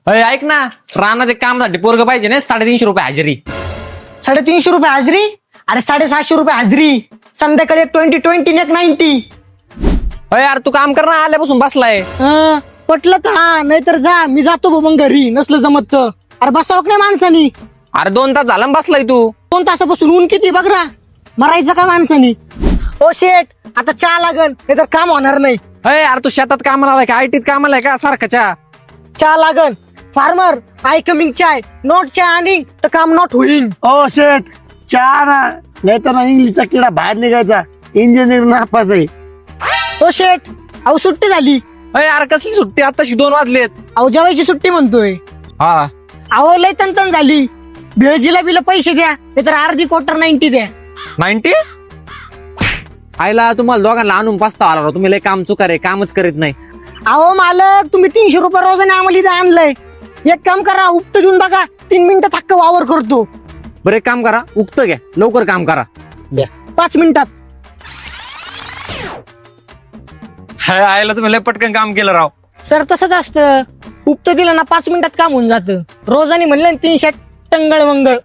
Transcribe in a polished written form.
अय ऐक ना, रानात एक कामासाठी पोरग पाहिजे ना, 350 रुपये हजेरी. 350 रुपये हाजरी. अरे 750 रुपये हाजरी. संध्याकाळी एक 20 एक 90. अय यार तू काम कर ना, आल्यापासून बसलाय. पटलं तर हा, नाहीतर जा. मी जातो भाऊ मग घरी, नसलं जमत तर. अरे बसावं नाही माणसानी. अरे 2 तास झाला ना बसलाय तू. 2 तासापासून ऊन किती बघ ना. मरायचं का माणसानी. ओ शेट, आता चहा लागन, हे तर काम होणार नाही. अय यार तू शेतात कामाला आलाय का, आयटीत कामाला आहे का सारखाच्या? चहा लागन. Farmer I coming chai, not चहा आणि तर काम नॉट होईंग. ओ शेट, चहा ना, नाही तर ना इंग्लिशचा किडा बाहेर निघायचा. इंजिनियर नापास आहे. ओ शेट, अहो सुट्टी झाली. अय यार कसली सुट्टी, आताशी 2 वाजलेत. अहो जेवायची सुट्टी म्हणतोय. हा अहो लय तंतन झाली. भेळजीला बिल पैसे द्या, नाही तर अर्धी क्वार्टर 90 द्या. 90. आईला तुम्हाला दोघांना आणून पस्तावा आला राव, तुम्ही लय काम चुका रे, कामच करीत नाही. अहो मालक, तुम्ही 300 रुपये रोजाने आम्हाला इथं आणलंय. एक काम करा, उपत घेऊन बघा, 3 मिनिटं थक्क वावर करतो. बरं एक काम करा, उगतं घ्या, लवकर काम करा. 5 मिनिटात. हाय, आईला तुम्ही लय पटकन काम केलं राव. सर तसंच असतं, उपत दिलं ना 5 मिनिटात काम होऊन जातं. रोजाने म्हणलं 300 टंगळ मंगळ.